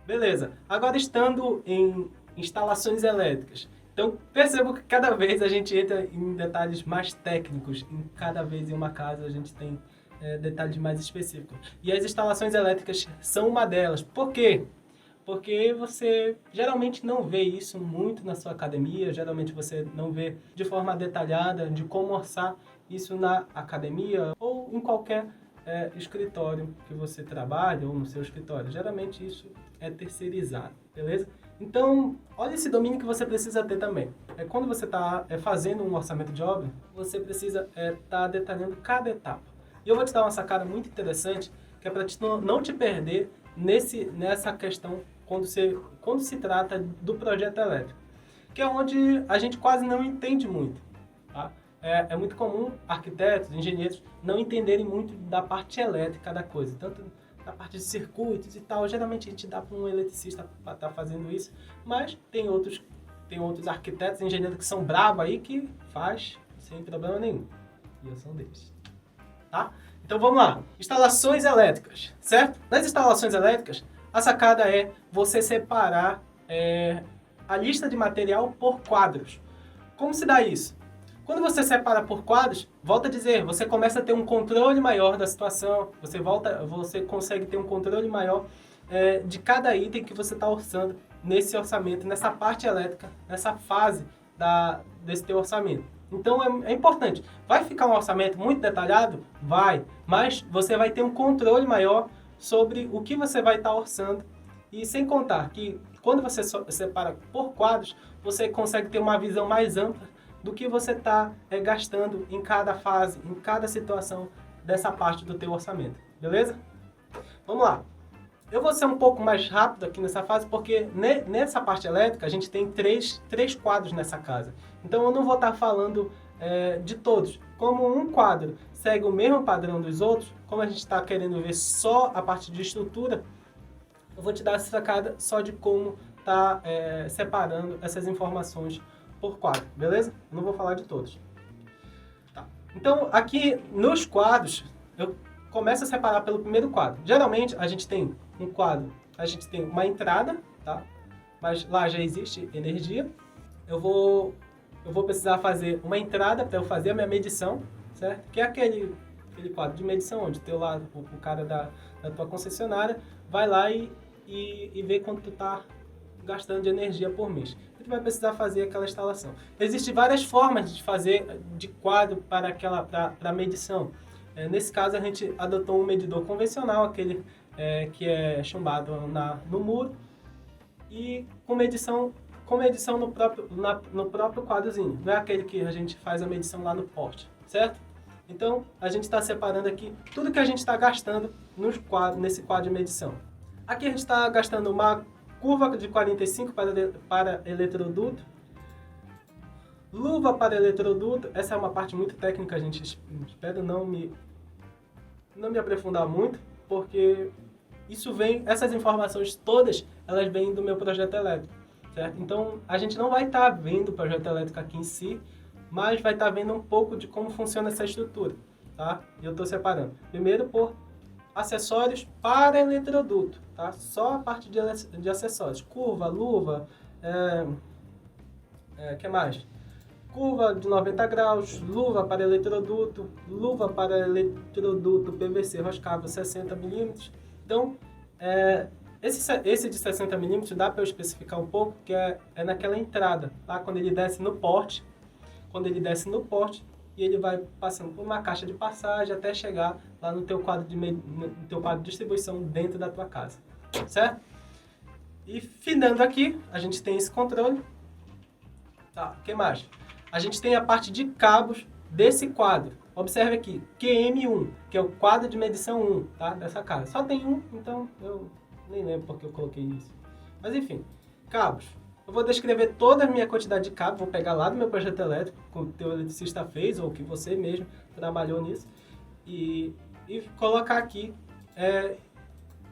Beleza. Agora estando em instalações elétricas. Então percebo que cada vez a gente entra em detalhes mais técnicos. Em cada vez em uma casa a gente tem detalhes mais específicos. E as instalações elétricas são uma delas. Por quê? Porque você geralmente não vê isso muito na sua academia, geralmente você não vê de forma detalhada de como orçar isso na academia ou em qualquer escritório que você trabalha ou no seu escritório. Geralmente isso é terceirizado, beleza? Então, olha esse domínio que você precisa ter também. Quando você está fazendo um orçamento de obra, você precisa estar detalhando cada etapa. E eu vou te dar uma sacada muito interessante, que é para não te perder nessa questão quando se trata do projeto elétrico, que é onde a gente quase não entende muito. Tá? É muito comum arquitetos, engenheiros não entenderem muito da parte elétrica da coisa, tanto da parte de circuitos e tal. Geralmente a gente dá para um eletricista para estar fazendo isso, mas tem outros arquitetos, engenheiros que são bravos aí que faz sem problema nenhum. E eu sou um deles. Tá? Então vamos lá. Instalações elétricas, certo? Nas instalações elétricas, a sacada é você separar a lista de material por quadros. Como se dá isso? Quando você separa por quadros, volta a dizer, você começa a ter um controle maior da situação, você consegue ter um controle maior de cada item que você está orçando nesse orçamento, nessa parte elétrica, nessa fase desse teu orçamento. Então é importante. Vai ficar um orçamento muito detalhado? Vai, mas você vai ter um controle maior sobre o que você vai estar orçando. E sem contar que quando você separa por quadros, você consegue ter uma visão mais ampla do que você está gastando em cada fase, em cada situação dessa parte do teu orçamento. Beleza? Vamos lá. Eu vou ser um pouco mais rápido aqui nessa fase, porque nessa parte elétrica a gente tem três quadros nessa casa. Então eu não vou estar falando de todos. Como um quadro segue o mesmo padrão dos outros, como a gente está querendo ver só a parte de estrutura, eu vou te dar essa sacada só de como tá separando essas informações por quadro, beleza? Eu não vou falar de todos. Tá. Então aqui nos quadros, eu começo a separar pelo primeiro quadro. Geralmente a gente tem um quadro, a gente tem uma entrada, tá? Mas lá já existe energia. Eu vou precisar fazer uma entrada para eu fazer a minha medição, certo? Que é aquele quadro de medição onde teu lado, o cara da tua concessionária vai lá e vê quanto tu tá gastando de energia por mês. Tu vai precisar fazer aquela instalação. Existem várias formas de fazer de quadro para para medição. Nesse caso a gente adotou um medidor convencional, aquele que é chumbado no muro e com medição no próprio quadrozinho. Não é aquele que a gente faz a medição lá no poste, certo? Então a gente está separando aqui tudo que a gente está gastando nesse quadro de medição. Aqui a gente está gastando uma curva de 45 para eletroduto, luva para eletroduto. Essa é uma parte muito técnica, a gente espero não me aprofundar muito, porque essas informações todas, elas vêm do meu projeto elétrico, certo? Então a gente não vai estar vendo o projeto elétrico aqui em si, mas vai estar vendo um pouco de como funciona essa estrutura, tá? E eu estou separando. Primeiro por acessórios para eletroduto, tá? Só a parte de acessórios. Curva, luva, que mais? Curva de 90 graus, luva para eletroduto PVC roscável 60 milímetros. Então, esse de 60 milímetros dá para eu especificar um pouco, que é naquela entrada, tá? Quando ele desce no porte, e ele vai passando por uma caixa de passagem até chegar lá no teu quadro de distribuição dentro da tua casa, certo? E finando aqui, a gente tem esse controle. Tá, o que mais? A gente tem a parte de cabos desse quadro. Observe aqui, QM1, que é o quadro de medição 1, tá? Dessa casa. Só tem um, então eu nem lembro porque eu coloquei isso. Mas enfim, cabos. Eu vou descrever toda a minha quantidade de cabos, vou pegar lá do meu projeto elétrico, que o teu eletricista fez, ou que você mesmo trabalhou nisso, e colocar aqui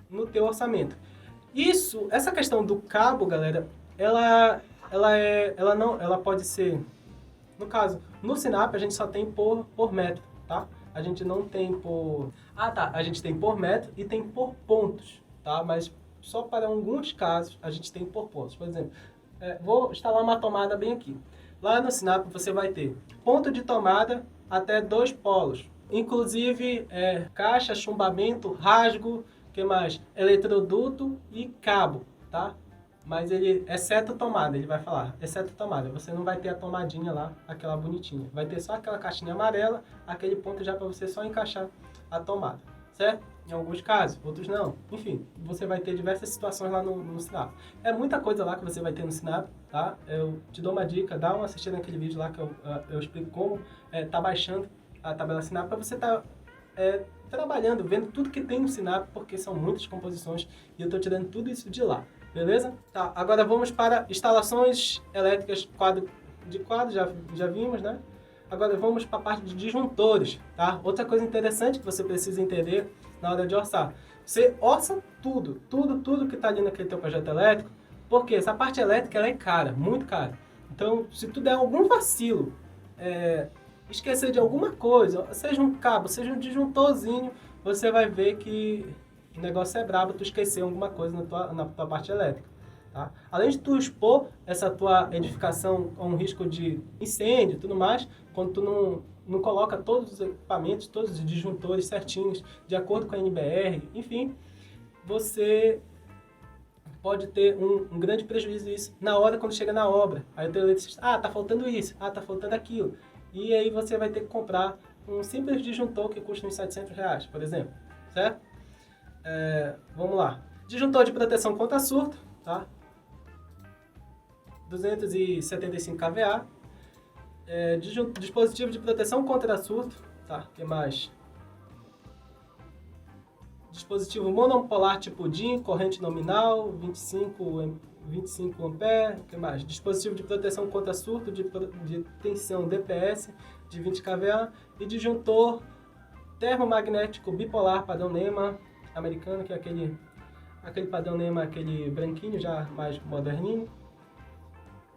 no teu orçamento. Essa questão do cabo, galera, ela pode ser, no caso, no Sinap a gente só tem por metro, tá? A gente não tem por... a gente tem por metro e tem por pontos, tá? Mas só para alguns casos a gente tem por pontos. Por exemplo, vou instalar uma tomada bem aqui. Lá no Sinap você vai ter ponto de tomada até 2 polos. Inclusive caixa, chumbamento, rasgo, que mais? Eletroduto e cabo, tá? Mas ele, exceto tomada, ele vai falar, exceto tomada. Você não vai ter a tomadinha lá, aquela bonitinha. Vai ter só aquela caixinha amarela, aquele ponto já para você só encaixar a tomada, certo? Em alguns casos, outros não. Enfim, você vai ter diversas situações lá no Sinap. É muita coisa lá que você vai ter no Sinap, tá? Eu te dou uma dica, dá uma assistida naquele vídeo lá que eu explico como tá baixando a tabela Sinap para você estar trabalhando, vendo tudo que tem no Sinap, porque são muitas composições e eu estou tirando tudo isso de lá. Beleza? Tá, agora vamos para instalações elétricas quadro, já vimos, né? Agora vamos para a parte de disjuntores, tá? Outra coisa interessante que você precisa entender na hora de orçar. Você orça tudo que está ali naquele teu projeto elétrico, porque essa parte elétrica ela é cara, muito cara. Então, se tu der algum vacilo, esquecer de alguma coisa, seja um cabo, seja um disjuntorzinho, você vai ver que o negócio é brabo, tu esquecer alguma coisa na tua parte elétrica. Tá? Além de tu expor essa tua edificação a um risco de incêndio e tudo mais, quando tu não coloca todos os equipamentos, todos os disjuntores certinhos, de acordo com a NBR, enfim, você pode ter um grande prejuízo isso na hora quando chega na obra. Aí o teu eletricista, tá faltando isso, tá faltando aquilo. E aí você vai ter que comprar um simples disjuntor que custa uns R$700, por exemplo, certo? Vamos lá. Disjuntor de proteção contra surto, tá? 275 kVA. Dispositivo de proteção contra surto, tá? O que mais? Dispositivo monopolar tipo DIN, corrente nominal, 25 A. O que mais? Dispositivo de proteção contra surto de tensão DPS de 20 kVA. E disjuntor termomagnético bipolar padrão NEMA americano, que é aquele padrão NEMA, aquele branquinho já mais moderninho,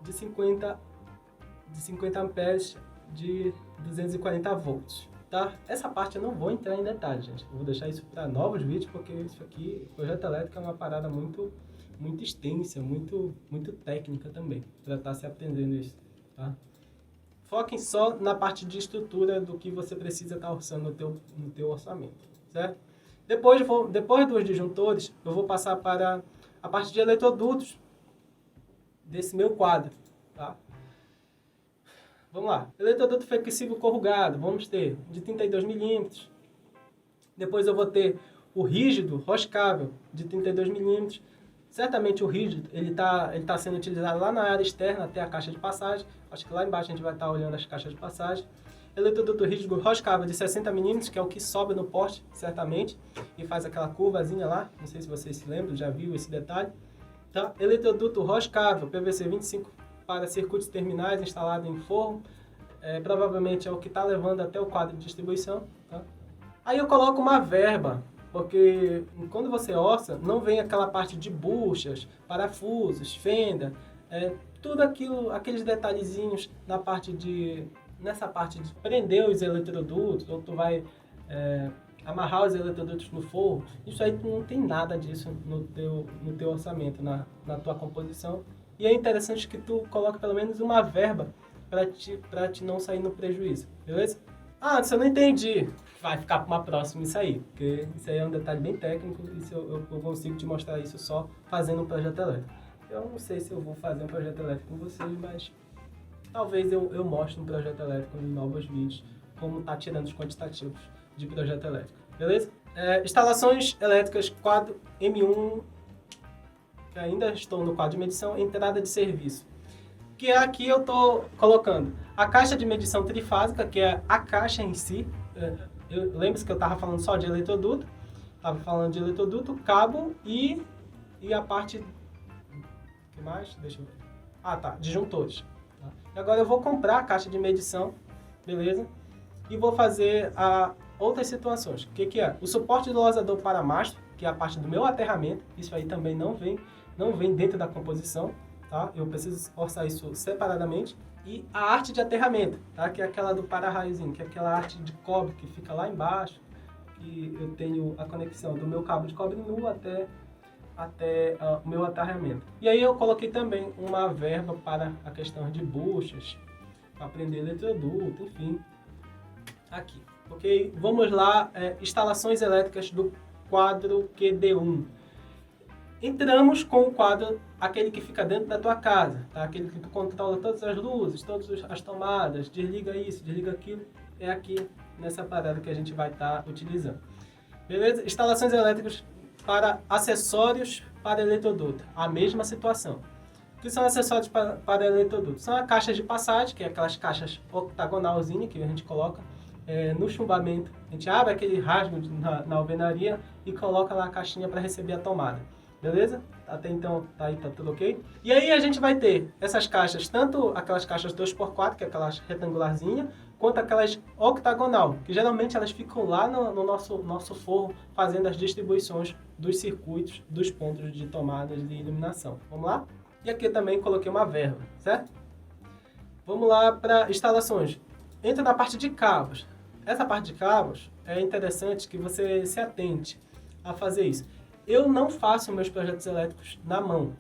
de 50 amperes de 240 volts, tá? Essa parte eu não vou entrar em detalhes, gente. Eu vou deixar isso para novos vídeos, porque isso aqui, projeto elétrico, é uma parada muito extensa, muito técnica também, para estar se aprendendo isso, tá? Foquem só na parte de estrutura do que você precisa estar orçando no teu orçamento, certo? Depois dos disjuntores, eu vou passar para a parte de eletrodutos desse meu quadro, tá? Vamos lá. Eletroduto flexível corrugado, vamos ter de 32 milímetros. Depois eu vou ter o rígido roscável de 32 milímetros. Certamente o rígido ele tá sendo utilizado lá na área externa até a caixa de passagem. Acho que lá embaixo a gente vai estar olhando as caixas de passagem. Eletroduto rígido roscável de 60 milímetros, que é o que sobe no poste, certamente, e faz aquela curvazinha lá. Não sei se vocês se lembram, já viu esse detalhe. Tá? Eletroduto roscável, PVC 25 para circuitos terminais instalado em forro. Provavelmente é o que está levando até o quadro de distribuição. Tá? Aí eu coloco uma verba, porque quando você orça, não vem aquela parte de buchas, parafusos, fenda, tudo aquilo, aqueles detalhezinhos nessa parte de prender os eletrodutos, ou tu vai amarrar os eletrodutos no forro. Isso aí tu não tem nada disso no teu orçamento, na tua composição. E é interessante que tu coloque pelo menos uma verba para te não sair no prejuízo, beleza? Se eu não entendi, vai ficar para uma próxima isso aí, porque isso aí é um detalhe bem técnico e eu consigo te mostrar isso só fazendo um projeto elétrico. Eu não sei se eu vou fazer um projeto elétrico com vocês, mas talvez eu mostre um projeto elétrico em novos vídeos, como tá tirando os quantitativos de projeto elétrico, beleza? Instalações elétricas quadro M1, que ainda estou no quadro de medição, entrada de serviço. Que aqui eu estou colocando a caixa de medição trifásica, que é a caixa em si. Lembre-se que eu estava falando só de eletroduto. Estava falando de eletroduto, cabo e a parte... O que mais? Deixa eu ver. Disjuntores. Tá? E agora eu vou comprar a caixa de medição, beleza? E vou fazer outras situações. O que é? O suporte do losador para mastro, que é a parte do meu aterramento. Isso aí também não vem dentro da composição. Tá? Eu preciso orçar isso separadamente. E a arte de aterramento, tá? Que é aquela do para-raiozinho, que é aquela arte de cobre que fica lá embaixo, que eu tenho a conexão do meu cabo de cobre nu até o meu aterramento. E aí eu coloquei também uma verba para a questão de buchas, para prender eletroduto, enfim, aqui. Ok? Vamos lá, instalações elétricas do quadro QD1. Entramos com o quadro, aquele que fica dentro da tua casa, tá? Aquele que tu controla todas as luzes, todas as tomadas, desliga isso, desliga aquilo, é aqui nessa parada que a gente vai estar utilizando. Beleza? Instalações elétricas para acessórios para eletroduto, a mesma situação. O que são acessórios para eletroduto? São as caixas de passagem, que é aquelas caixas octagonalzinhas que a gente coloca no chumbamento. A gente abre aquele rasgo na alvenaria e coloca lá a caixinha para receber a tomada. Beleza? Até então tá tudo ok? E aí a gente vai ter essas caixas, tanto aquelas caixas 2x4, que é aquelas retangularzinhas, quanto aquelas octagonal, que geralmente elas ficam lá no nosso forro fazendo as distribuições dos circuitos, dos pontos de tomadas de iluminação. Vamos lá? E aqui também coloquei uma verba, certo? Vamos lá para instalações. Entra na parte de cabos. Essa parte de cabos é interessante que você se atente a fazer isso. Eu não faço meus projetos elétricos na mão,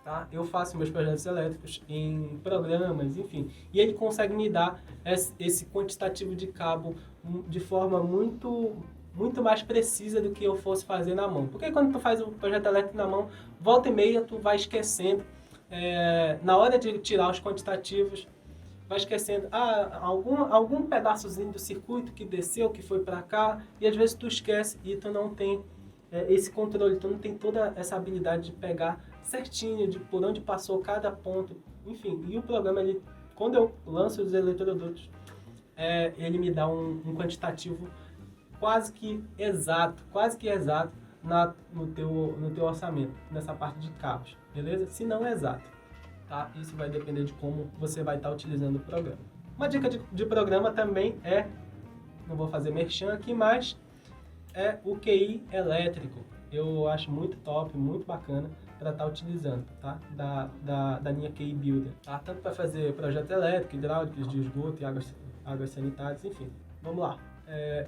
tá? Eu faço meus projetos elétricos em programas, enfim. E ele consegue me dar esse quantitativo de cabo de forma muito mais precisa do que eu fosse fazer na mão. Porque quando tu faz o projeto elétrico na mão, volta e meia tu vai esquecendo, na hora de tirar os quantitativos, vai esquecendo algum pedaçozinho do circuito que desceu, que foi para cá, e às vezes tu esquece e tu não tem esse controle, tu não tem toda essa habilidade de pegar certinho de por onde passou cada ponto, enfim. E o programa, quando eu lanço os eletrodutos, ele me dá um quantitativo quase que exato no teu orçamento, nessa parte de cabos, beleza? Se não exato, tá? Isso vai depender de como você vai estar utilizando o programa. Uma dica de programa também não vou fazer merchan aqui, mas é o QI elétrico. Eu acho muito top, muito bacana para estar utilizando, tá? Da linha QI Builder, tá? Tanto para fazer projetos elétricos, hidráulicos, de esgoto e águas sanitárias, enfim. Vamos lá.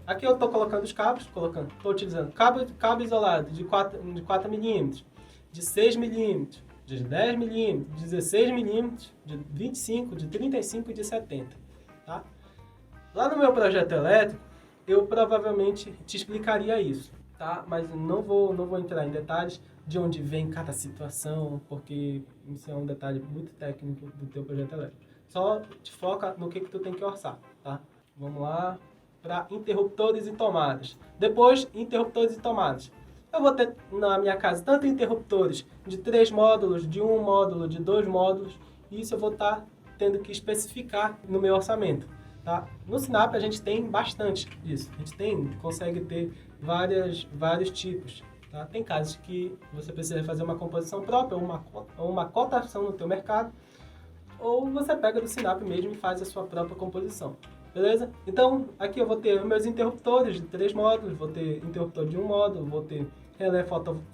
Aqui eu estou colocando os cabos, estou utilizando cabo isolado de 4 mm, de 6 mm, de 10 mm, de 16 mm, de 25, de 35 e de 70, tá? Lá no meu projeto elétrico, eu provavelmente te explicaria isso, tá? Mas não vou entrar em detalhes de onde vem cada situação, porque isso é um detalhe muito técnico do teu projeto elétrico. Só te foca no que tu tem que orçar, tá? Vamos lá para interruptores e tomadas. Depois, interruptores e tomadas. Eu vou ter na minha casa tanto interruptores de 3 módulos, de 1 módulo, de 2 módulos, e isso eu vou estar tendo que especificar no meu orçamento. Tá? No Sinap a gente tem bastante disso. A gente consegue ter vários tipos. Tá? Tem casos que você precisa fazer uma composição própria ou uma cotação no teu mercado, ou você pega do Sinap mesmo e faz a sua própria composição. Beleza? Então, aqui eu vou ter meus interruptores de 3 módulos, vou ter interruptor de 1 módulo, vou ter relé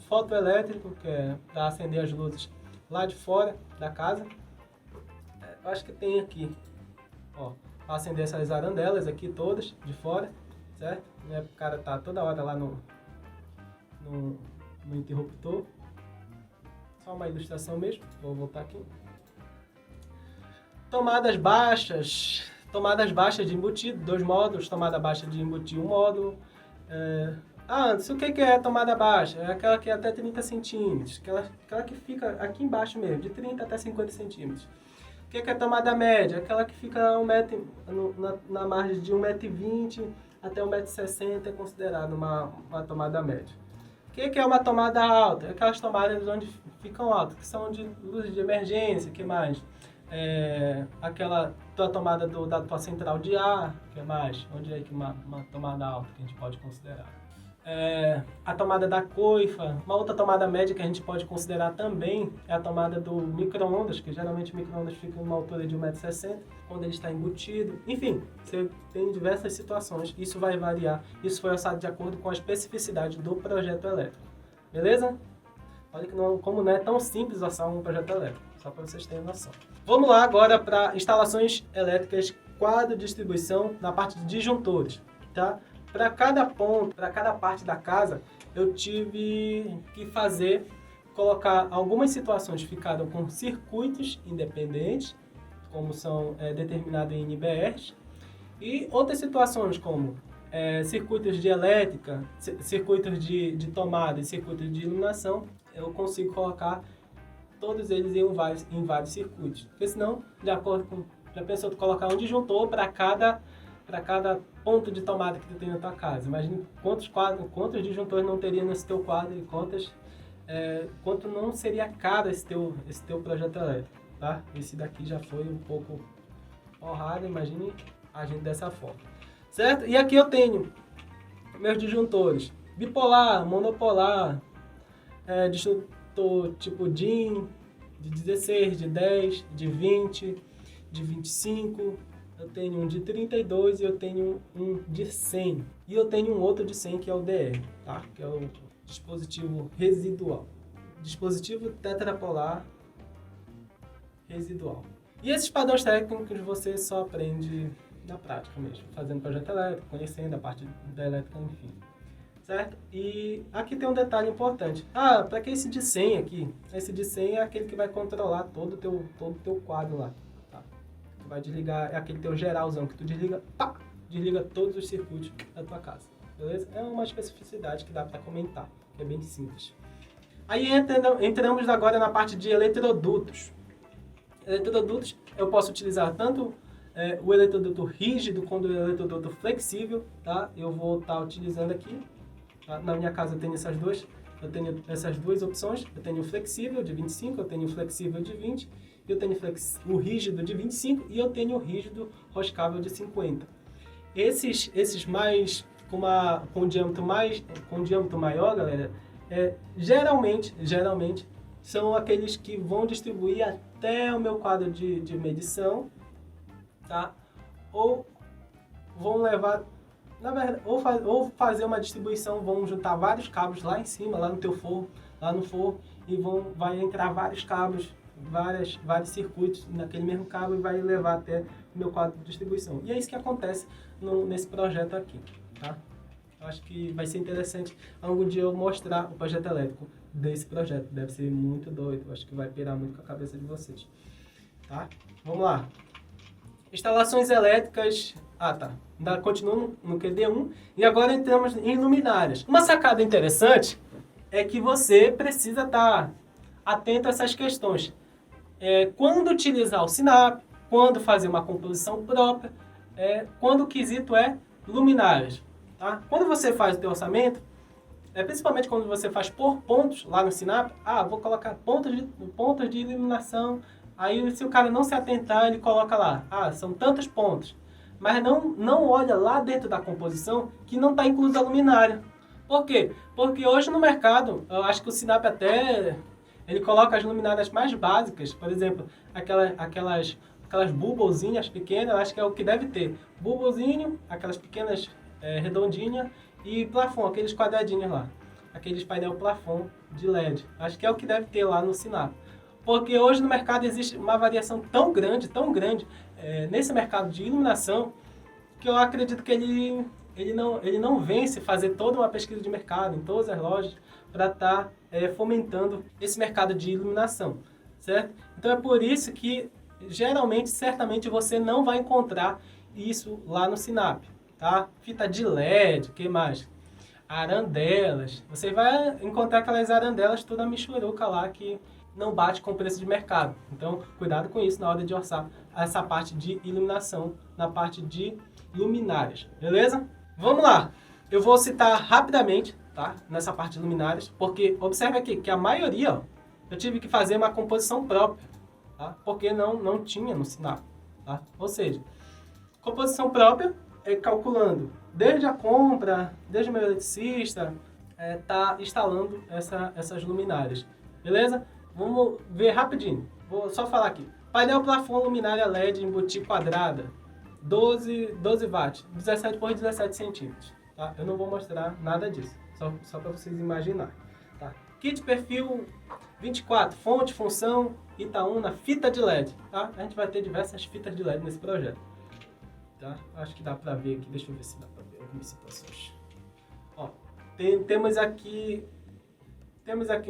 fotoelétrico, que é para acender as luzes lá de fora da casa. Eu acho que tem aqui, ó, para acender essas arandelas aqui todas de fora, certo? O cara tá toda hora lá no interruptor. Só uma ilustração mesmo, vou voltar aqui. Tomadas baixas de embutido, 2 módulos, tomada baixa de embutir 1 módulo. Anderson, o que é tomada baixa? É aquela que é até 30 centímetros, aquela que fica aqui embaixo mesmo, de 30 até 50 centímetros. O que é tomada média? Aquela que fica na margem de 1,20 m até 1,60 m é considerada uma tomada média. O que é uma tomada alta? É aquelas tomadas onde ficam altas, que são de luzes de emergência, que mais? Aquela tua tomada da tua central de ar, que é mais? Onde é que uma tomada alta que a gente pode considerar? A tomada da coifa. Uma outra tomada média que a gente pode considerar também é a tomada do micro-ondas, que geralmente o micro-ondas fica em uma altura de 1,60 m, quando ele está embutido. Enfim, você tem diversas situações, isso vai variar. Isso foi orçado de acordo com a especificidade do projeto elétrico. Beleza? Olha que como não é tão simples orçar um projeto elétrico, só para vocês terem noção. Vamos lá agora para instalações elétricas, quadro de distribuição na parte de disjuntores, tá? Para cada ponto, para cada parte da casa, eu tive que colocar algumas situações que ficaram com circuitos independentes, como são determinados em NBRs, e outras situações como circuitos de elétrica, circuitos de tomada e circuitos de iluminação, eu consigo colocar todos eles em vários circuitos. Porque senão, de acordo com a pessoa colocar um disjuntor para cada ponto de tomada que tu tem na tua casa. Imagina quantos disjuntores não teria nesse teu quadro e quanto não seria caro esse teu projeto elétrico, tá? Esse daqui já foi um pouco porrada, imagine agindo dessa forma, certo? E aqui eu tenho meus disjuntores bipolar, monopolar, disjuntor tipo DIN, de 16, de 10, de 20, de 25, eu tenho um de 32 e eu tenho um de 100. E eu tenho um outro de 100 que é o DR, tá? Que é o dispositivo residual. Dispositivo tetrapolar residual. E esses padrões técnicos você só aprende na prática mesmo, fazendo projeto elétrico, conhecendo a parte da elétrica, enfim. Certo? E aqui tem um detalhe importante. Para que esse de 100 aqui? Esse de 100 é aquele que vai controlar todo o teu quadro lá. Tá? Tu vai desligar, é aquele teu geralzão que tu desliga, desliga todos os circuitos da tua casa. Beleza? É uma especificidade que dá para comentar, que é bem simples. Aí entramos agora na parte de eletrodutos. Eletrodutos, eu posso utilizar tanto o eletroduto rígido quanto o eletroduto flexível, tá? Eu vou estar utilizando aqui. Na minha casa eu tenho essas duas opções. Eu tenho o flexível de 25, eu tenho o flexível de 20, eu tenho o rígido de 25 e eu tenho o rígido roscável de 50. Esses mais com diâmetro maior, galera, geralmente são aqueles que vão distribuir até o meu quadro de medição, tá? Ou vão levar, na verdade, ou fazer uma distribuição, vão juntar vários cabos lá em cima, lá no teu forro, lá no forro, e vai entrar vários cabos, vários circuitos naquele mesmo cabo e vai levar até o meu quadro de distribuição. E é isso que acontece nesse projeto aqui, tá? Eu acho que vai ser interessante algum dia eu mostrar o projeto elétrico desse projeto. Deve ser muito doido, eu acho que vai pirar muito com a cabeça de vocês, tá? Vamos lá. Instalações elétricas. Tá. Continuo no QD1 e agora entramos em luminárias. Uma sacada interessante é que você precisa estar atento a essas questões. Quando utilizar o Sinap, quando fazer uma composição própria, quando o quesito é luminárias. Tá? Quando você faz o teu orçamento, principalmente quando você faz por pontos lá no Sinap, vou colocar pontos de iluminação. Aí, se o cara não se atentar, ele coloca lá, são tantos pontos. Mas não olha lá dentro da composição que não está inclusa a luminária. Por quê? Porque hoje no mercado, eu acho que o Sinap até ele coloca as luminárias mais básicas, por exemplo, aquelas bulbozinhas pequenas, eu acho que é o que deve ter. Bulbozinho, aquelas pequenas redondinhas e plafon, aqueles quadradinhos lá. Aqueles painel plafon de LED. Acho que é o que deve ter lá no Sinap. Porque hoje no mercado existe uma variação tão grande, nesse mercado de iluminação, que eu acredito que ele não vence fazer toda uma pesquisa de mercado em todas as lojas para estar fomentando esse mercado de iluminação, certo? Então é por isso que certamente você não vai encontrar isso lá no Sinap, tá? Fita de LED, o que mais? Arandelas. Você vai encontrar aquelas arandelas toda michuruca lá que não bate com o preço de mercado. Então, cuidado com isso na hora de orçar essa parte de iluminação, na parte de luminárias, beleza? Vamos lá! Eu vou citar rapidamente, tá? Nessa parte de luminárias, porque observe aqui que a maioria, eu tive que fazer uma composição própria, tá? Porque não tinha no Sinap, tá? Ou seja, composição própria é calculando desde a compra, desde o meu eletricista, tá instalando essas luminárias, beleza? Vamos ver rapidinho. Vou só falar aqui. Painel plafon luminária LED embutir quadrada. 12 watts. 17 por 17 centímetros. Tá? Eu não vou mostrar nada disso. Só para vocês imaginarem. Tá? Kit perfil 24. Fonte, função, Itaúna, fita de LED. Tá? A gente vai ter diversas fitas de LED nesse projeto. Tá? Acho que dá para ver aqui. Deixa eu ver se dá para ver algumas situações. Temos aqui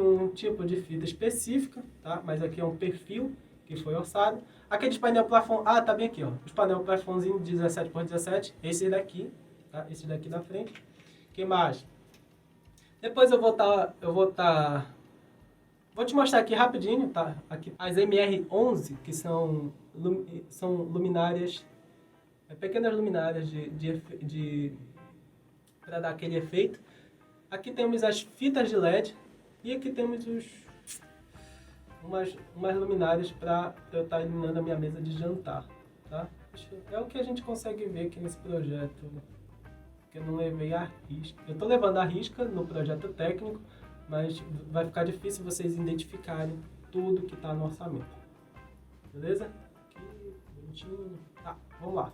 um tipo de fita específica, tá? Mas aqui é um perfil que foi orçado. Aqueles painel plafond, tá bem aqui, ó. Os painel plafondzinho 17 por 17, esse daqui, tá? Esse daqui da frente. Que mais? Depois eu vou te mostrar aqui rapidinho, tá? Aqui as MR11, que são luminárias, pequenas luminárias para dar aquele efeito. Aqui temos as fitas de LED e aqui temos umas luminárias para eu estar iluminando a minha mesa de jantar, tá? É o que a gente consegue ver aqui nesse projeto, que eu não levei a risca. Eu estou levando a risca no projeto técnico, mas vai ficar difícil vocês identificarem tudo que está no orçamento. Beleza? Aqui, bonitinho. Tá, vamos lá.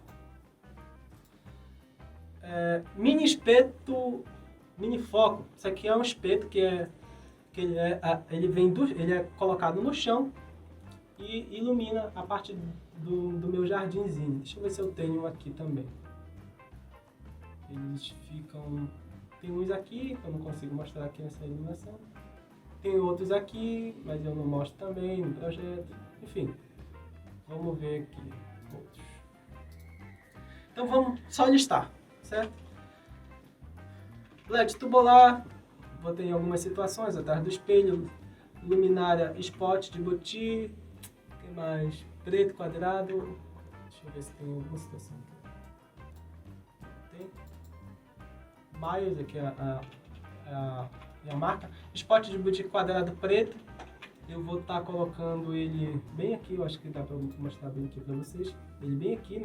Mini espeto, mini foco. Isso aqui é um espeto ele é colocado no chão e ilumina a parte do meu jardinzinho. Deixa eu ver se eu tenho um aqui também. Eles ficam... Tem uns aqui, que eu não consigo mostrar aqui nessa iluminação. Tem outros aqui, mas eu não mostro também no projeto. Enfim, vamos ver aqui outros. Então vamos só listar, certo? LED tubular, botei em algumas situações, atrás do espelho. Luminária spot de buti. O que mais? Preto quadrado. Deixa eu ver se tem alguma situação aqui. Tem. BIOS, aqui é a marca. Spot de buti quadrado preto. Eu vou estar colocando ele bem aqui, eu acho que dá para mostrar bem aqui para vocês. Ele bem aqui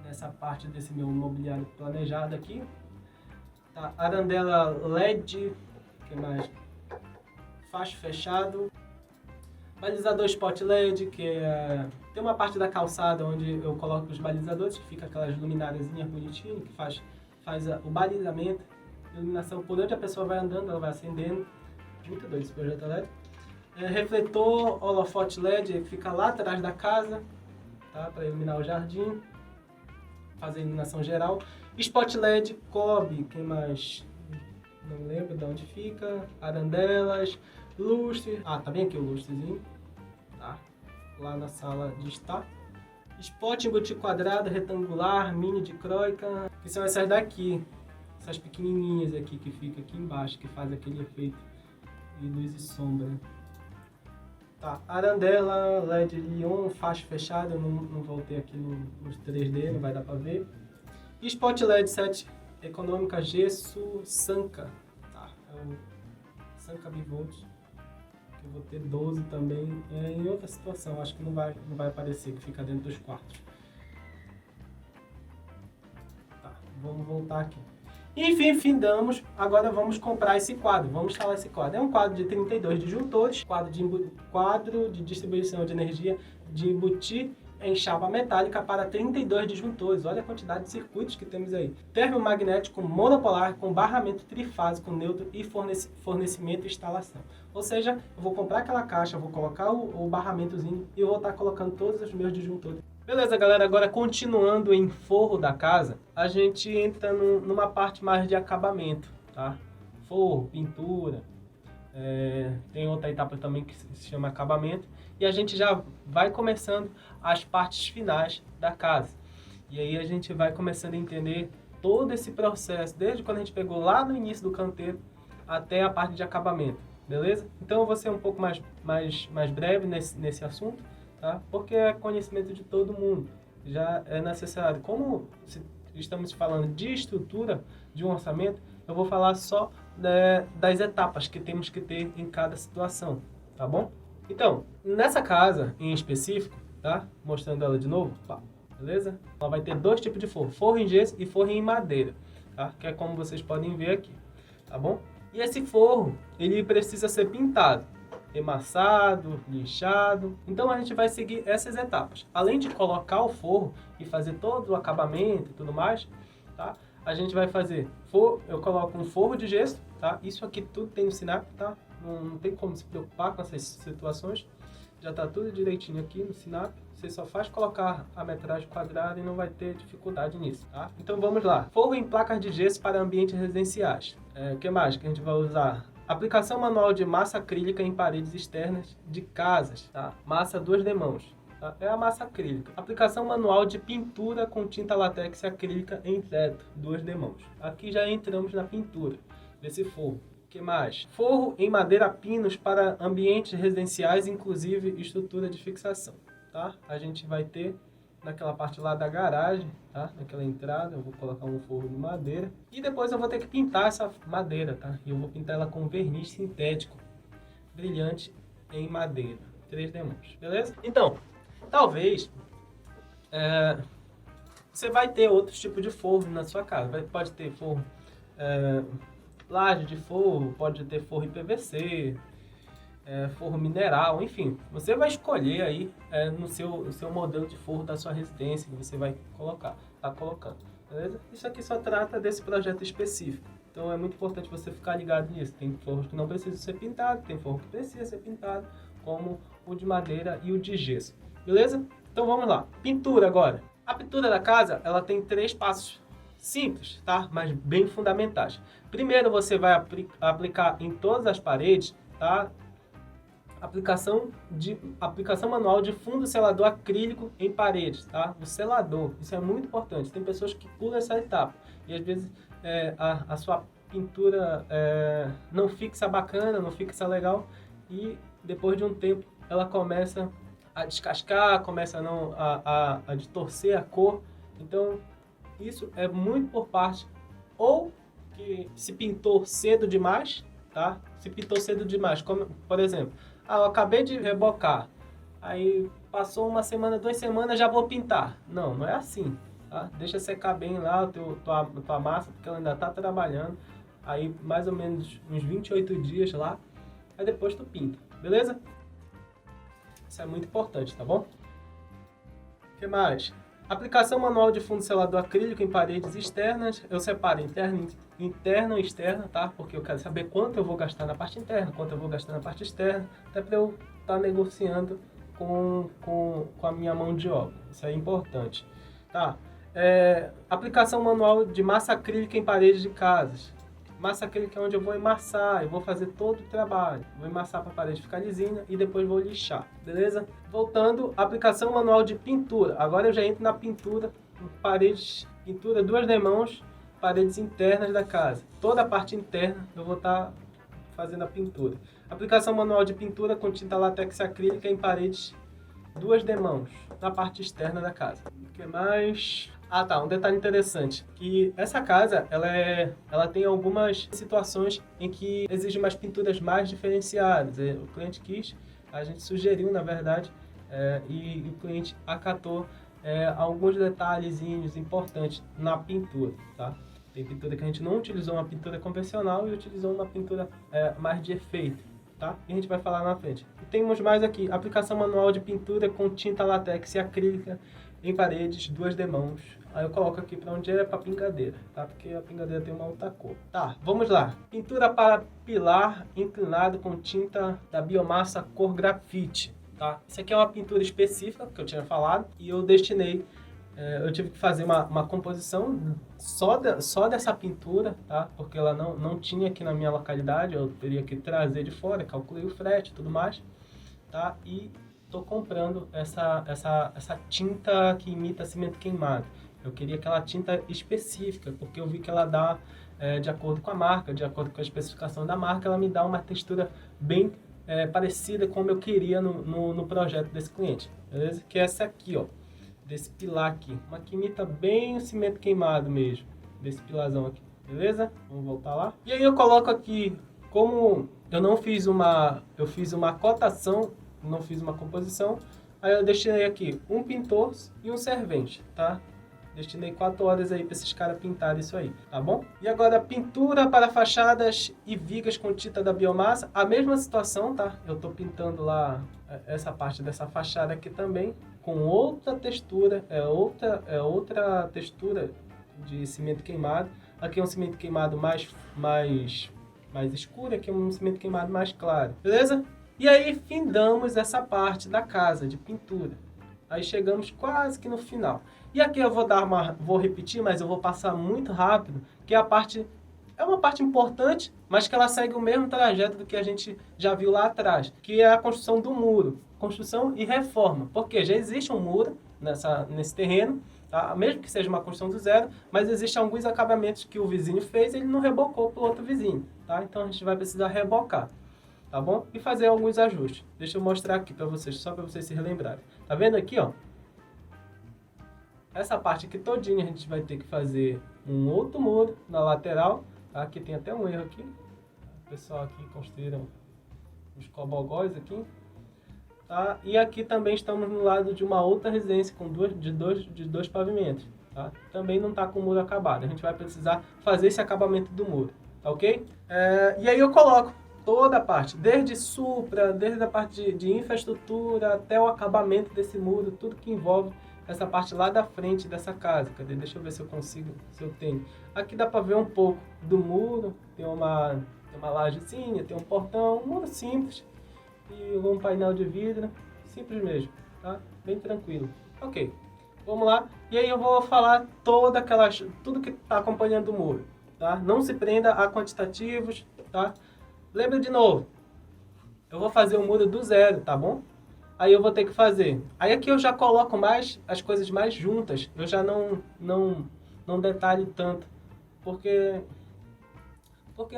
nessa parte desse meu mobiliário planejado aqui. Tá, arandela LED, o que mais? Facho fechado. Balizador spot LED, que tem uma parte da calçada onde eu coloco os balizadores, que fica aquelas lumináriazinhas bonitinhas, que faz o balizamento, iluminação por onde a pessoa vai andando, ela vai acendendo. Muito doido esse projeto LED. Refletor holofote LED, que fica lá atrás da casa, tá? Para iluminar o jardim, fazer iluminação geral. Spot LED, cobre, quem mais? Não lembro de onde fica. Arandelas, lustre. Tá bem aqui o lustrezinho, tá? Lá na sala de estar. Spot embuti quadrado, retangular, mini dicróica, que são essas daqui, essas pequenininhas aqui que fica aqui embaixo, que faz aquele efeito de luz e sombra. Tá, arandela, LED Lion, facho fechado, eu não voltei aqui nos 3D, não vai dar pra ver. E spot LED 7 econômica, gesso, Sanca, tá, é o Sanca Bivolt. Eu vou ter 12 também, em outra situação, acho que não vai aparecer, que fica dentro dos quartos. Tá, vamos voltar aqui. Enfim, findamos, agora vamos comprar esse quadro, vamos instalar esse quadro. É um quadro de 32 disjuntores, quadro de distribuição de energia de embuti em chapa metálica para 32 disjuntores. Olha a quantidade de circuitos que temos aí. Termomagnético monopolar com barramento trifásico neutro e fornecimento e instalação. Ou seja, eu vou comprar aquela caixa, vou colocar o barramentozinho e eu vou estar colocando todos os meus disjuntores. Beleza, galera, agora continuando em forro da casa, a gente entra numa parte mais de acabamento, tá? Forro, pintura, tem outra etapa também que se chama acabamento. E a gente já vai começando as partes finais da casa. E aí a gente vai começando a entender todo esse processo, desde quando a gente pegou lá no início do canteiro até a parte de acabamento, beleza? Então eu vou ser um pouco mais breve nesse assunto, tá? Porque é conhecimento de todo mundo, já é necessário. Como estamos falando de estrutura de um orçamento, eu vou falar só das etapas que temos que ter em cada situação, tá bom? Então, nessa casa em específico, tá? Mostrando ela de novo, beleza? Ela vai ter dois tipos de forro, forro em gesso e forro em madeira, tá? Que é como vocês podem ver aqui, tá bom? E esse forro, ele precisa ser pintado, emassado, lixado. Então a gente vai seguir essas etapas. Além de colocar o forro e fazer todo o acabamento e tudo mais, tá? A gente vai fazer, eu coloco um forro de gesso, tá? Isso aqui tudo tem no Sinap, tá? Não tem como se preocupar com essas situações. Já está tudo direitinho aqui no Sinap. Você só faz colocar a metragem quadrada e não vai ter dificuldade nisso, tá? Então vamos lá. Forro em placas de gesso para ambientes residenciais. O que mais que a gente vai usar? Aplicação manual de massa acrílica em paredes externas de casas, tá? Massa 2 demãos. Tá? É a massa acrílica. Aplicação manual de pintura com tinta látex acrílica em teto, 2 demãos. Aqui já entramos na pintura desse forro. O que mais? Forro em madeira pinos para ambientes residenciais, inclusive estrutura de fixação. Tá? A gente vai ter naquela parte lá da garagem, tá? Naquela entrada, eu vou colocar um forro de madeira. E depois eu vou ter que pintar essa madeira, tá? E eu vou pintar ela com verniz sintético brilhante em madeira. 3 demãos, beleza? Então, talvez você vai ter outros tipos de forro na sua casa. Pode ter forro, laje de forro, pode ter forro em PVC, forro mineral, enfim. Você vai escolher aí no seu modelo de forro da sua residência que você vai tá colocando, beleza? Isso aqui só trata desse projeto específico. Então é muito importante você ficar ligado nisso. Tem forros que não precisam ser pintados, tem forro que precisa ser pintado, como o de madeira e o de gesso, beleza? Então vamos lá. Pintura agora. A pintura da casa, ela tem 3 passos simples, tá? Mas bem fundamentais. Primeiro você vai aplicar em todas as paredes, tá? Aplicação manual de fundo selador acrílico em paredes, tá? O selador, isso é muito importante. Tem pessoas que pulam essa etapa e às vezes a sua pintura não fixa bacana, não fixa legal e depois de um tempo ela começa a descascar, começa a distorcer a cor. Então isso é muito por parte ou que se pintou cedo demais, tá? Se pintou cedo demais, como por exemplo, eu acabei de rebocar, aí passou uma semana, 2 semanas, já vou pintar. Não, não é assim, tá? Deixa secar bem lá tua massa, porque ela ainda está trabalhando. Aí mais ou menos uns 28 dias lá, aí depois tu pinta, beleza? Isso é muito importante, tá bom? O que mais? Aplicação manual de fundo selador acrílico em paredes externas. Eu separo interno e externo, tá? Porque eu quero saber quanto eu vou gastar na parte interna, quanto eu vou gastar na parte externa, até para eu estar negociando com a minha mão de obra. Isso é importante, tá? Aplicação manual de massa acrílica em paredes de casas. Massa acrílica é onde eu vou emassar, eu vou fazer todo o trabalho. Vou emassar para a parede ficar lisinha e depois vou lixar, beleza? Voltando, aplicação manual de pintura. Agora eu já entro na pintura, pintura 2 demãos, paredes internas da casa. Toda a parte interna eu vou estar fazendo a pintura. Aplicação manual de pintura com tinta látex acrílica em paredes 2 demãos, na parte externa da casa. O que mais? Ah tá, um detalhe interessante, que essa casa, ela tem algumas situações em que exige umas pinturas mais diferenciadas. O cliente quis, a gente sugeriu na verdade, e o cliente acatou alguns detalhezinhos importantes na pintura, tá? Tem pintura que a gente não utilizou uma pintura convencional e utilizou uma pintura mais de efeito, tá? E a gente vai falar na frente. E temos mais aqui, aplicação manual de pintura com tinta látex e acrílica em paredes, 2 demãos. Aí eu coloco aqui para onde é para pingadeira, tá? Porque a pingadeira tem uma outra cor. Tá, vamos lá. Pintura para pilar inclinado com tinta da biomassa cor grafite, tá? Isso aqui é uma pintura específica que eu tinha falado e eu destinei, eu tive que fazer uma composição só dessa pintura, tá? Porque ela não tinha aqui na minha localidade, eu teria que trazer de fora, calculei o frete e tudo mais, tá? E tô comprando essa tinta que imita cimento queimado. Eu queria aquela tinta específica, porque eu vi que ela dá, de acordo com a marca, de acordo com a especificação da marca, ela me dá uma textura bem parecida com como eu queria no projeto desse cliente, beleza? Que é essa aqui, ó, desse pilar aqui. Uma que imita bem o cimento queimado mesmo, desse pilarzão aqui, beleza? Vamos voltar lá. E aí eu coloco aqui, como eu fiz uma cotação, não fiz uma composição, aí eu destinei aqui um pintor e um servente, tá? Destinei 4 horas aí para esses caras pintarem isso aí, tá bom? E agora, pintura para fachadas e vigas com tinta da biomassa. A mesma situação, tá? Eu tô pintando lá essa parte dessa fachada aqui também, com outra textura, outra textura de cimento queimado. Aqui é um cimento queimado mais escuro, aqui é um cimento queimado mais claro, beleza? E aí findamos essa parte da casa de pintura. Aí chegamos quase que no final. E aqui eu vou repetir, mas eu vou passar muito rápido, que é uma parte importante, mas que ela segue o mesmo trajeto do que a gente já viu lá atrás, que é a construção do muro. Construção e reforma. Porque já existe um muro nesse terreno, tá? Mesmo que seja uma construção do zero, mas existem alguns acabamentos que o vizinho fez e ele não rebocou para o outro vizinho. Tá? Então a gente vai precisar rebocar. Tá bom? E fazer alguns ajustes. Deixa eu mostrar aqui para vocês, só para vocês se relembrarem. Tá vendo aqui, ó? Essa parte aqui todinha a gente vai ter que fazer um outro muro na lateral. Tá? Aqui tem até um erro aqui. O pessoal aqui construíram os cobogóis aqui. Tá? E aqui também estamos no lado de uma outra residência com dois pavimentos. Tá? Também não está com o muro acabado. A gente vai precisar fazer esse acabamento do muro. Tá ok? E aí eu coloco toda a parte, desde supra, desde a parte de infraestrutura até o acabamento desse muro, tudo que envolve essa parte lá da frente dessa casa. Cadê? Deixa eu ver se eu consigo, se eu tenho. Aqui dá para ver um pouco do muro, tem uma lajezinha, tem um portão, um muro simples e um painel de vidro, simples mesmo, tá? Bem tranquilo. Ok, vamos lá. E aí eu vou falar tudo que está acompanhando o muro, tá? Não se prenda a quantitativos, tá? Lembra de novo, eu vou fazer o muro do zero, tá bom? Aí eu vou ter que fazer. Aí aqui eu já coloco mais as coisas mais juntas. Eu já não detalho tanto, porque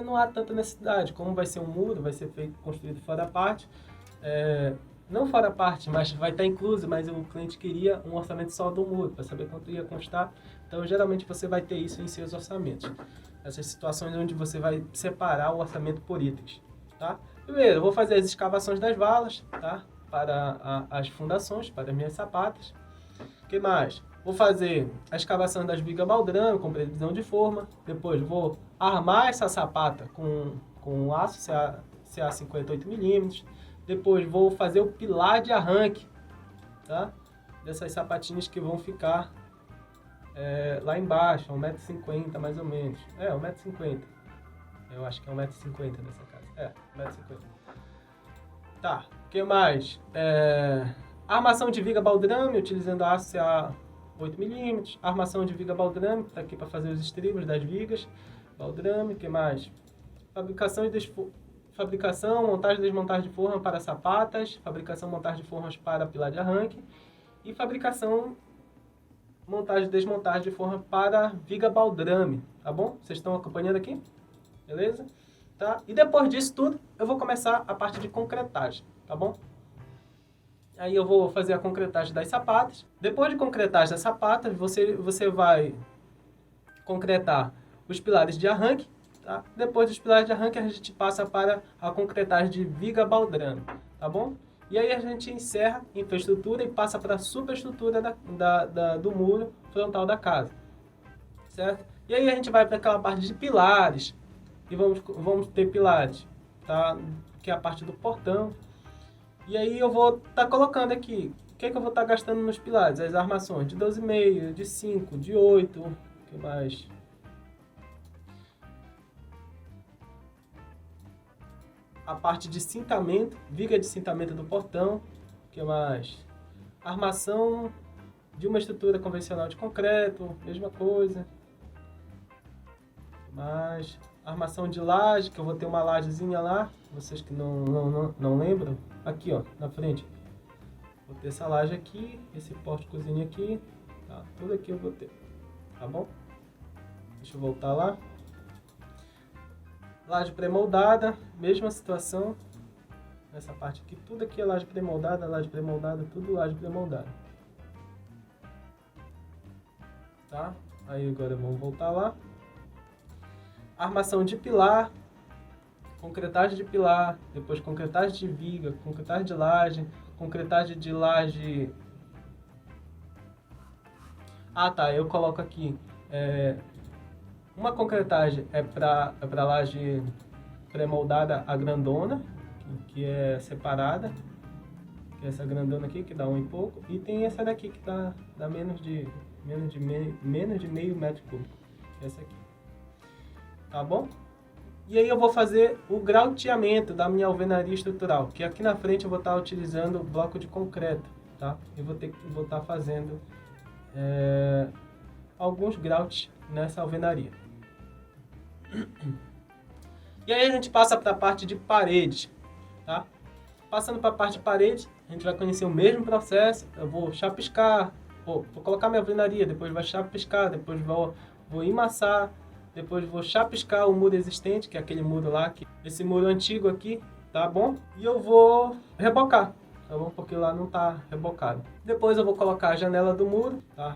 não há tanta necessidade. Como vai ser um muro, vai ser construído fora a parte. Não fora a parte, mas vai estar incluso, mas o cliente queria um orçamento só do muro, para saber quanto ia constar. Então, geralmente, você vai ter isso em seus orçamentos. Essas situações onde você vai separar o orçamento por itens, tá? Primeiro, eu vou fazer as escavações das valas, tá? Para as fundações, para as minhas sapatas. O que mais? Vou fazer a escavação das vigas baldrame com previsão de forma. Depois vou armar essa sapata com aço CA 58 mm. Depois vou fazer o pilar de arranque, tá? Dessas sapatinhas que vão ficar lá embaixo, 1,50 m mais ou menos. 1,50 m. Eu acho que é 1,50 m nessa casa. 1,50 m. Tá, o que mais? Armação de viga baldrame, utilizando aço CA 8 mm. Armação de viga baldrame, que está aqui para fazer os estribos das vigas. Baldrame, o que mais? Fabricação, montagem e desmontagem de forma para sapatas. Fabricação, montagem de formas para pilar de arranque. E fabricação, montagem e desmontagem de forma para viga baldrame. Tá bom? Vocês estão acompanhando aqui? Beleza? Tá? E depois disso tudo, eu vou começar a parte de concretagem. Tá bom? Aí eu vou fazer a concretagem das sapatas. Depois de concretagem das sapatas, você vai concretar os pilares de arranque. Tá? Depois dos pilares de arranque, a gente passa para a concretagem de viga baldrame. Tá bom? E aí a gente encerra a infraestrutura e passa para a superestrutura do muro frontal da casa. Certo? E aí a gente vai para aquela parte de pilares. E vamos ter pilares, tá? Que é a parte do portão. E aí eu vou estar colocando aqui, o que eu vou estar gastando nos pilares? As armações de 12,5, de 5, de 8, o que mais? A parte de cintamento, viga de cintamento do portão, o que mais? Armação de uma estrutura convencional de concreto, mesma coisa. O que mais? Armação de laje, que eu vou ter uma lajezinha lá, vocês que não lembram, aqui ó, na frente. Vou ter essa laje aqui, esse pórticozinho aqui, tá? Tudo aqui eu vou ter, tá bom? Deixa eu voltar lá. Laje pré-moldada, mesma situação. Nessa parte aqui, tudo aqui é laje pré-moldada, tudo laje pré-moldada. Tá? Aí agora vamos voltar lá. Armação de pilar, concretagem de pilar, depois concretagem de viga, concretagem de laje. Ah tá, eu coloco aqui uma concretagem para laje pré-moldada a grandona, que é separada, que é essa grandona aqui que dá 1 e pouco, e tem essa daqui que dá menos de meio metro cúbico, essa aqui. Tá bom? E aí eu vou fazer o grauteamento da minha alvenaria estrutural, que aqui na frente eu vou estar utilizando bloco de concreto, tá? Eu vou estar fazendo alguns grautes nessa alvenaria. E aí a gente passa para a parte de paredes, tá? Passando para a parte de paredes, a gente vai conhecer o mesmo processo. Eu vou chapiscar, vou colocar minha alvenaria, depois vai chapiscar, depois vou emassar, depois vou chapiscar o muro existente, que é aquele muro lá, esse muro antigo aqui, tá bom? E eu vou rebocar, tá bom? Porque lá não tá rebocado. Depois eu vou colocar a janela do muro, tá?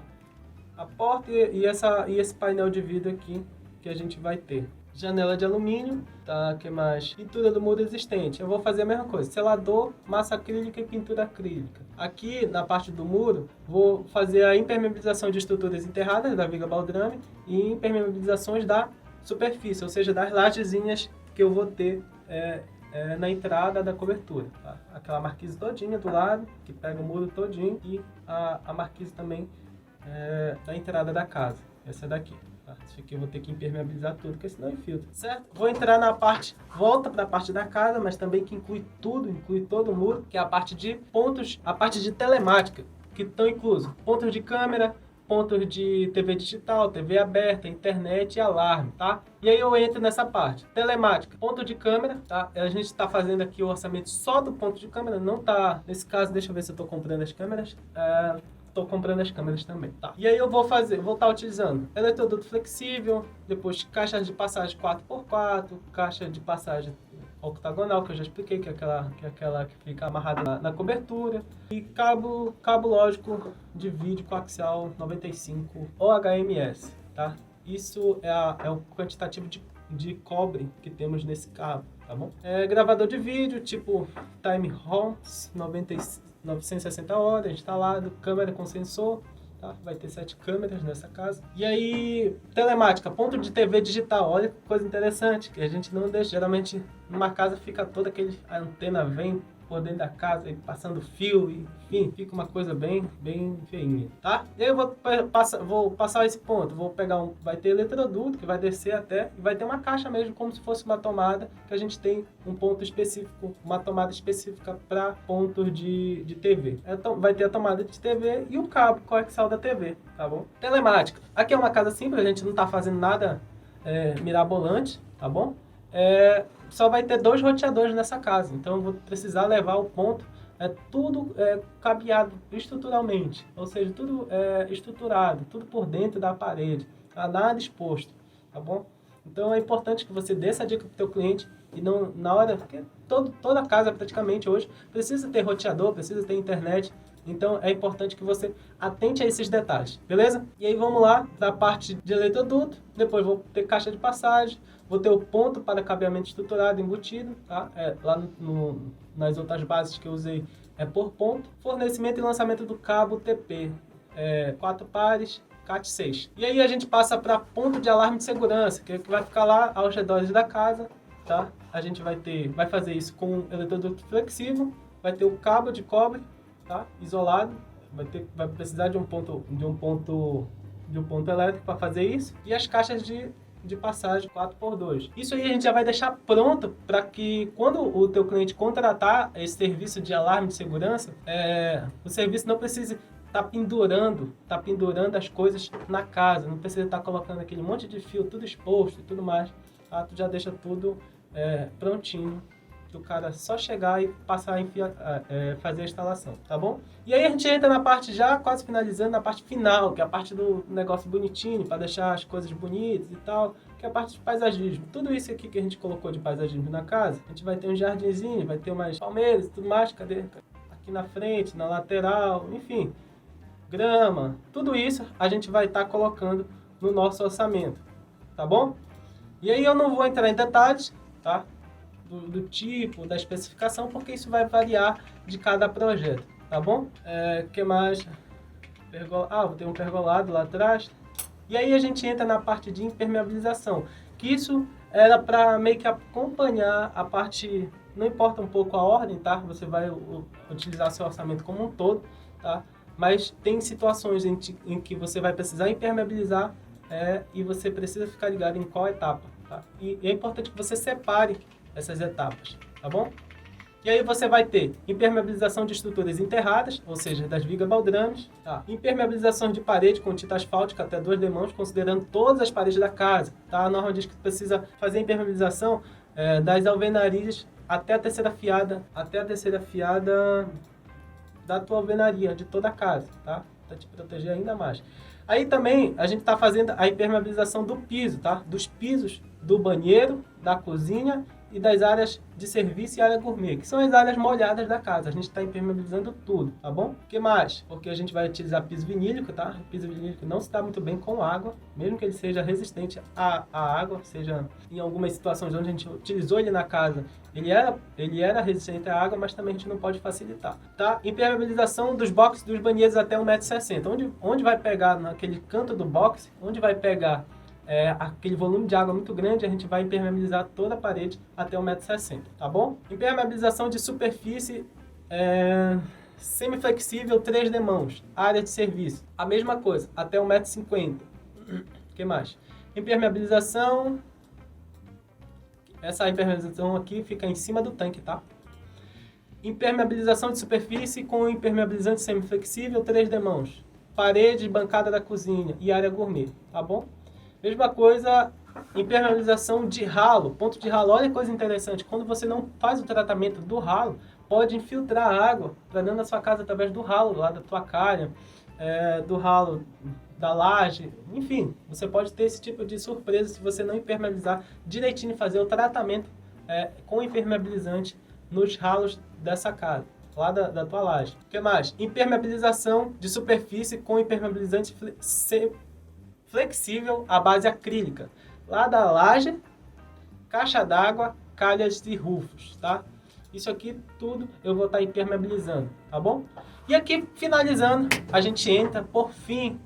A porta e esse painel de vidro aqui que a gente vai ter. Janela de alumínio, tá? Que mais? Pintura do muro existente. Eu vou fazer a mesma coisa. Selador, massa acrílica e pintura acrílica. Aqui, na parte do muro, vou fazer a impermeabilização de estruturas enterradas da viga baldrame e impermeabilizações da superfície, ou seja, das lajezinhas que eu vou ter na entrada da cobertura. Tá? Aquela marquise todinha do lado, que pega o muro todinho, e a marquise também da entrada da casa. Essa daqui. Isso aqui eu vou ter que impermeabilizar tudo, porque senão infiltra, certo? Vou entrar na parte, volta para a parte da casa, mas também que inclui tudo, inclui todo o muro, que é a parte de pontos, a parte de telemática, que estão inclusos pontos de câmera, pontos de TV digital, TV aberta, internet e alarme, tá? E aí eu entro nessa parte. Telemática, ponto de câmera, tá? A gente está fazendo aqui o orçamento só do ponto de câmera, não tá... Nesse caso, deixa eu ver se eu estou comprando as câmeras. Estou comprando as câmeras também, tá? E aí eu vou estar utilizando eletroduto flexível, depois caixas de passagem 4x4, caixa de passagem octagonal, que eu já expliquei, que é aquela que fica amarrada na cobertura, e cabo lógico de vídeo coaxial 95 ou HMS, tá? Isso é o quantitativo de cobre que temos nesse cabo, tá bom? Gravador de vídeo, tipo Time Holmes 960 horas, instalado, câmera com sensor, tá? Vai ter 7 câmeras nessa casa. E aí, telemática, ponto de TV digital, olha que coisa interessante, que a gente não deixa, geralmente numa casa fica toda a antena vem por dentro da casa, passando fio, enfim, fica uma coisa bem feinha, tá? E aí eu vou passar esse ponto, vai ter eletroduto que vai descer até, e vai ter uma caixa mesmo, como se fosse uma tomada, que a gente tem um ponto específico, uma tomada específica para pontos de TV. Então, vai ter a tomada de TV e o cabo coaxial da TV, tá bom? Telemática. Aqui é uma casa simples, a gente não tá fazendo nada mirabolante, tá bom? Só vai ter 2 roteadores nessa casa, então eu vou precisar levar o ponto, tudo cabeado estruturalmente, ou seja, tudo estruturado, tudo por dentro da parede, tá? Nada exposto, tá bom? Então é importante que você dê essa dica para o teu cliente e não na hora, porque toda casa praticamente hoje precisa ter roteador, precisa ter internet, então é importante que você atente a esses detalhes, beleza? E aí vamos lá para a parte de eletroduto, depois vou ter caixa de passagem, vou ter o ponto para cabeamento estruturado embutido, tá? Lá nas outras bases que eu usei por ponto. Fornecimento e lançamento do cabo TP, 4 pares, CAT6. E aí a gente passa para ponto de alarme de segurança, que vai ficar lá aos redores da casa, tá? A gente vai fazer isso com eletroduto flexível, vai ter o cabo de cobre, tá? Isolado, vai precisar de um ponto elétrico para fazer isso, e as caixas de passagem 4x2. Isso aí a gente já vai deixar pronto para que quando o teu cliente contratar esse serviço de alarme de segurança, o serviço não precise estar pendurando as coisas na casa, não precisa estar colocando aquele monte de fio tudo exposto e tudo mais, tá? Tu já deixa tudo prontinho, o cara só chegar e passar a fazer a instalação, tá bom? E aí a gente entra na parte já quase finalizando, na parte final, que é a parte do negócio bonitinho, para deixar as coisas bonitas e tal, que é a parte de paisagismo. Tudo isso aqui que a gente colocou de paisagismo na casa, a gente vai ter um jardinzinho, vai ter umas palmeiras e tudo mais, cadê? Aqui na frente, na lateral, enfim, grama, tudo isso a gente vai estar colocando no nosso orçamento, tá bom? E aí eu não vou entrar em detalhes, tá? Do tipo, da especificação, porque isso vai variar de cada projeto, tá bom? Que mais? Vou ter um pergolado lá atrás. E aí a gente entra na parte de impermeabilização, que isso era para meio que acompanhar a parte, não importa um pouco a ordem, tá? Você vai utilizar seu orçamento como um todo, tá? Mas tem situações em que você vai precisar impermeabilizar e você precisa ficar ligado em qual etapa. tá? E é importante que você separe essas etapas, tá bom? E aí você vai ter impermeabilização de estruturas enterradas, ou seja, das vigas baldrames, tá? Impermeabilização de parede com tinta asfáltica até 2 demãos, considerando todas as paredes da casa, tá? A norma diz que precisa fazer impermeabilização das alvenarias até a terceira fiada da tua alvenaria, de toda a casa, tá? Para te proteger ainda mais. Aí também a gente está fazendo a impermeabilização do piso, tá? Dos pisos do banheiro, da cozinha e das áreas de serviço e área gourmet, que são as áreas molhadas da casa. A gente está impermeabilizando tudo, tá bom? O que mais? Porque a gente vai utilizar piso vinílico, tá? O piso vinílico não se dá muito bem com água, mesmo que ele seja resistente à água, seja em algumas situações onde a gente utilizou ele na casa, ele era resistente à água, mas também a gente não pode facilitar, tá? Impermeabilização dos boxes dos banheiros até 1,60 m. Onde vai pegar naquele canto do box, onde vai pegar aquele volume de água muito grande, a gente vai impermeabilizar toda a parede até 1,60 m, tá bom? Impermeabilização de superfície semiflexível 3 demãos, área de serviço. A mesma coisa, até 1,50 m. O que mais? Impermeabilização. Essa impermeabilização aqui fica em cima do tanque, tá? Impermeabilização de superfície com impermeabilizante semiflexível 3 demãos. Parede, bancada da cozinha e área gourmet, tá bom? Mesma coisa, impermeabilização de ralo, ponto de ralo. Olha que coisa interessante, quando você não faz o tratamento do ralo, pode infiltrar água para dentro da sua casa através do ralo lá da tua calha, do ralo da laje, enfim, você pode ter esse tipo de surpresa se você não impermeabilizar direitinho e fazer o tratamento com impermeabilizante nos ralos dessa casa, lá da tua laje. O que mais? Impermeabilização de superfície com impermeabilizante flexível à base acrílica, lá da laje, caixa d'água, calhas e rufos, tá? Isso aqui tudo eu vou estar impermeabilizando, tá bom? E aqui, finalizando, a gente entra, por fim,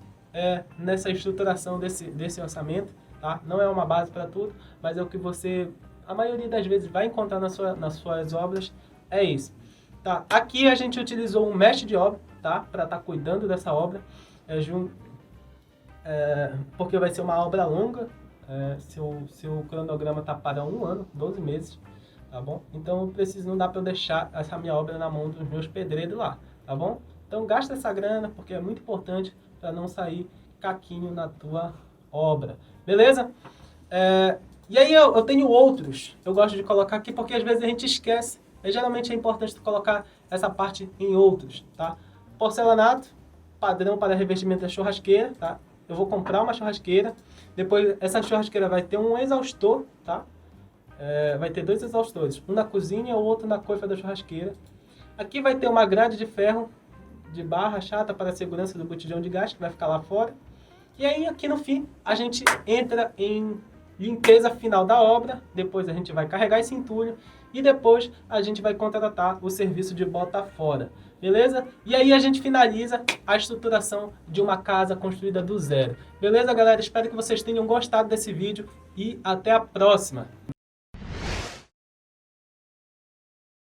nessa estruturação desse orçamento, tá? Não é uma base para tudo, mas é o que você, a maioria das vezes, vai encontrar nas suas obras, é isso. Tá? Aqui a gente utilizou um mestre de obra, tá? Para estar cuidando dessa obra, porque vai ser uma obra longa, seu cronograma está para 1 ano, 12 meses, tá bom? Então não dá para eu deixar essa minha obra na mão dos meus pedreiros lá, tá bom? Então gasta essa grana, porque é muito importante para não sair caquinho na tua obra, beleza? E aí eu tenho outros, eu gosto de colocar aqui porque às vezes a gente esquece, geralmente é importante tu colocar essa parte em outros, tá? Porcelanato, padrão para revestimento da churrasqueira, tá? Eu vou comprar uma churrasqueira, depois essa churrasqueira vai ter um exaustor, tá? Vai ter 2 exaustores, um na cozinha e o outro na coifa da churrasqueira. Aqui vai ter uma grade de ferro de barra chata para a segurança do botijão de gás, que vai ficar lá fora. E aí aqui no fim a gente entra em limpeza final da obra, depois a gente vai carregar esse entulho e depois a gente vai contratar o serviço de bota fora, beleza? E aí a gente finaliza a estruturação de uma casa construída do zero. Beleza, galera? Espero que vocês tenham gostado desse vídeo e até a próxima!